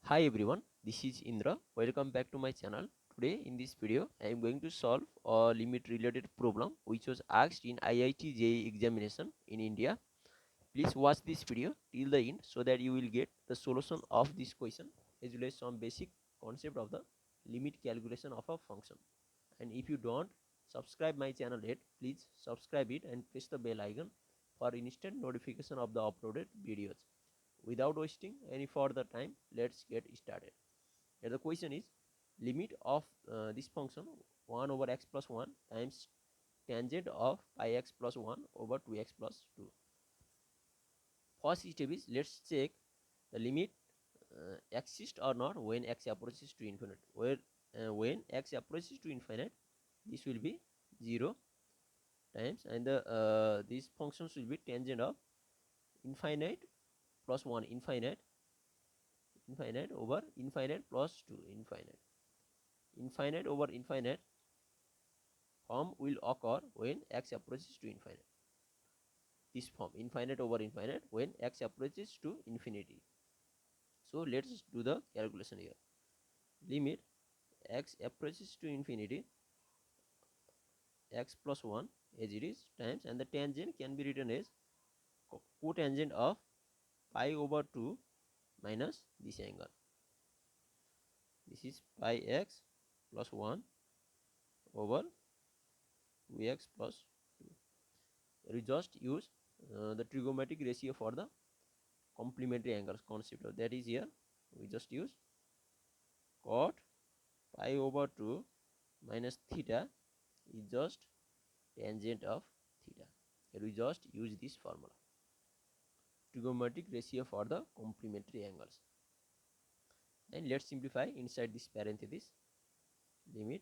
Hi everyone, this is Indra. Welcome back to my channel. Today in this video, I am going to solve a limit related problem which was asked in IIT JEE examination in India. Please watch this video till the end so that you will get the solution of this question as well as some basic concept of the limit calculation of a function. And if you don't subscribe my channel yet, please subscribe it and press the bell icon for instant notification of the uploaded videos. Without wasting any further time, let's get started. Here the question is limit of this function 1 over x plus 1 times tangent of pi x plus 1 over 2x plus 2. First step is let's check the limit exists or not when x approaches to infinite. When x approaches to infinite, this will be 0 times, and the these functions will be tangent of infinite plus 1 infinite over infinite plus 2 infinite over infinite form will occur when x approaches to infinite. This form infinite over infinite when x approaches to infinity. So let's do the calculation here. Limit x approaches to infinity x plus 1 as it is times, and the tangent can be written as cotangent of pi over 2 minus this angle. This is pi x plus 1 over 2x plus 2. We just use the trigonometric ratio for the complementary angles concept. That is, here we just use cot pi over 2 minus theta is just tangent of theta. Here we just use this formula, trigonometric ratio for the complementary angles. And let's simplify inside this parenthesis. Limit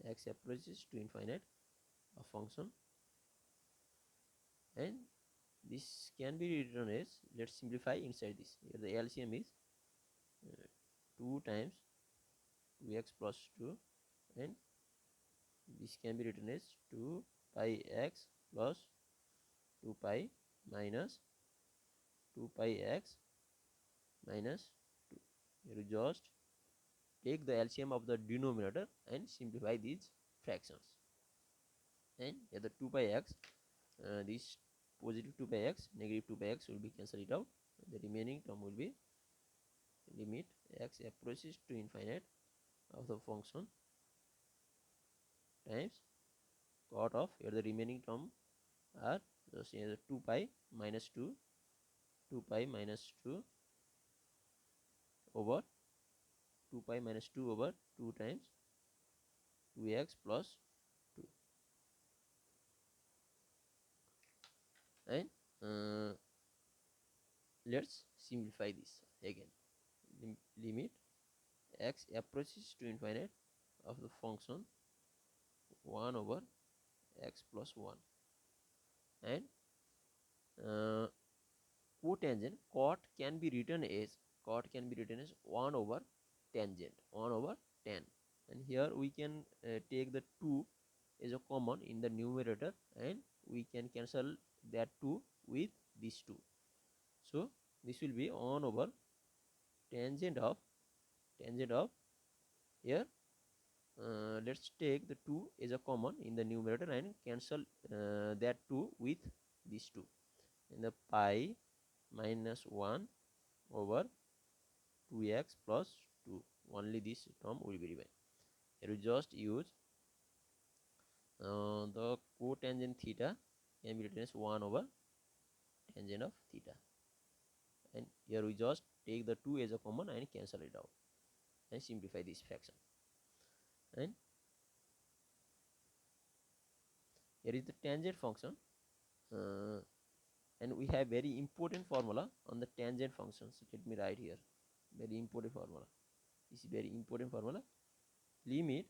x approaches to infinite a function, and this can be written as, let's simplify inside this. Here the LCM is 2 times 2x plus 2, and this can be written as 2 pi x plus 2 pi minus 2 pi x minus 2. You just take the LCM of the denominator and simplify these fractions. And here the 2 pi x, this positive 2 pi x, negative 2 pi x will be cancelled it out. The remaining term will be limit x approaches to infinite of the function times cot of, here the remaining term are just here 2 pi minus 2, 2 pi minus 2 over 2 pi minus 2 over 2 times 2x plus 2. And let's simplify this again. Limit x approaches to infinite of the function 1 over x plus 1, and cotangent cot can be written as 1 over tangent 1 over tan, and here we can take the 2 as a common in the numerator, and we can cancel that 2 with this 2. So this will be 1 over tangent of here, let's take the 2 as a common in the numerator and cancel that 2 with this 2, and the pi minus 1 over 2x plus 2, only this term will be remain. Here we just use the cotangent theta can be written as 1 over tangent of theta, and here we just take the 2 as a common and cancel it out and simplify this fraction. And here is the tangent function, and we have very important formula on the tangent functions. Let me write here, very important formula. This is very important formula. Limit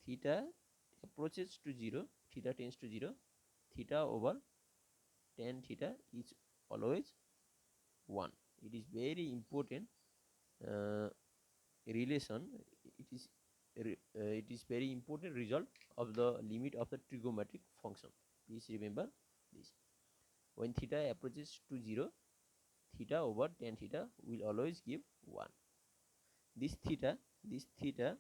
theta approaches to 0, theta tends to 0, theta over tan theta is always 1. It is very important relation. It is very important result of the limit of the trigonometric function. Please remember this. When theta approaches to 0, theta over tan theta will always give 1. this theta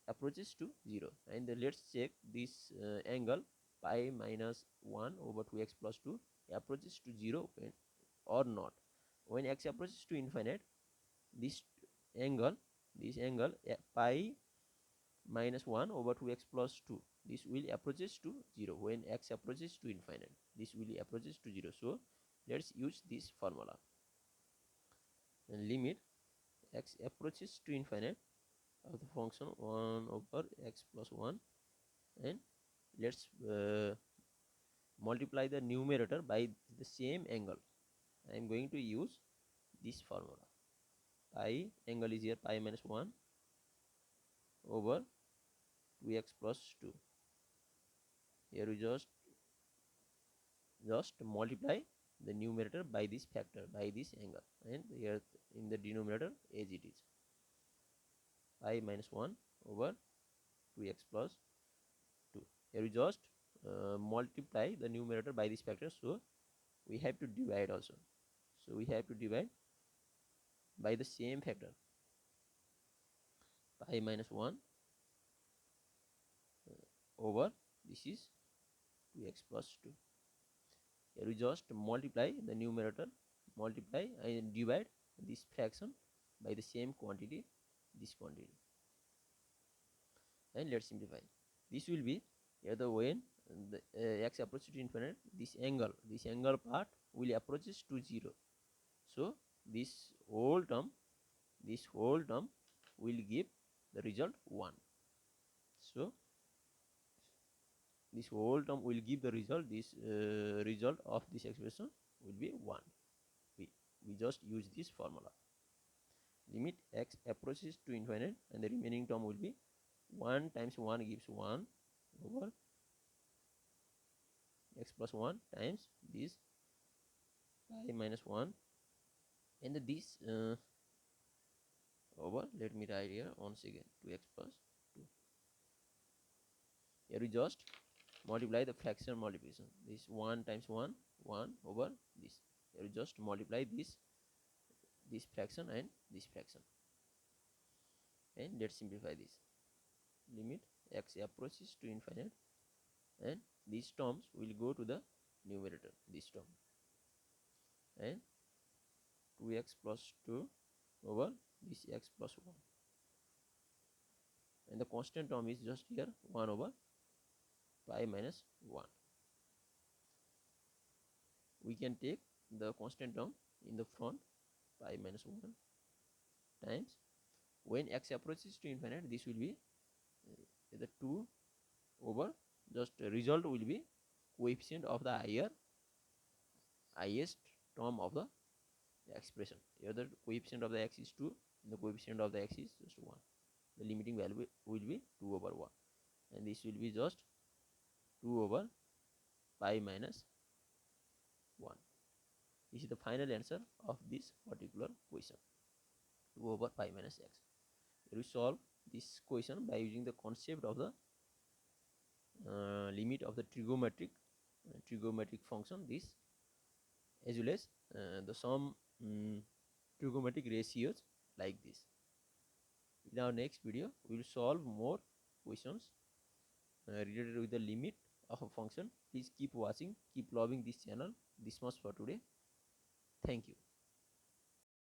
approaches to 0, and let's check this angle pi minus 1 over 2x plus 2 approaches to 0 when or not. When x approaches to infinite, this angle pi minus 1 over 2x plus 2, this will approaches to 0. When x approaches to infinite, this will approaches to 0. So let's use this formula. And limit x approaches to infinite of the function 1 over x plus 1, and let's multiply the numerator by the same angle. I am going to use this formula. Pi angle is here pi minus 1 over 2x plus 2. Here we just multiply the numerator by this factor, by this angle, and here in the denominator as it is pi minus 1 over 2x plus 2. Here we just multiply the numerator by this factor, so we have to divide also. So we have to divide by the same factor, pi minus 1 over this is 2x plus 2. Here we just multiply the numerator, multiply and divide this fraction by the same quantity, this quantity, and let's simplify. This will be here the when the x approaches to infinite, this angle part will approaches to 0. So this whole term will give the result 1. So this whole term will give the result, this result of this expression will be 1. We just use this formula. Limit x approaches to infinite, and the remaining term will be 1 times 1 gives 1 over x plus 1 times this pi minus 1, and this over, let me write here once again, 2x plus 2. Here we just multiply the fraction multiplication, this 1 times 1 over this. Here we just multiply this fraction and this fraction, and let's simplify this. Limit x approaches to infinite, and these terms will go to the numerator, this term, and 2x plus 2 over this x plus 1, and the constant term is just here 1 over pi minus 1. We can take the constant term in the front, pi minus 1 times, when x approaches to infinite, this will be the 2 over, just result will be coefficient of the highest term of the expression. Here the coefficient of the x is 2, the coefficient of the x is just 1. The limiting value will be 2 over 1, and this will be just 2 over pi minus 1. This is the final answer of this particular question, 2 over pi minus x. We solve this question by using the concept of the limit of the trigonometric function, this, as well as the some trigonometric ratios like this. In our next video, we will solve more questions related with the limit of a function. Please keep watching, keep loving this channel. This much for today. Thank you.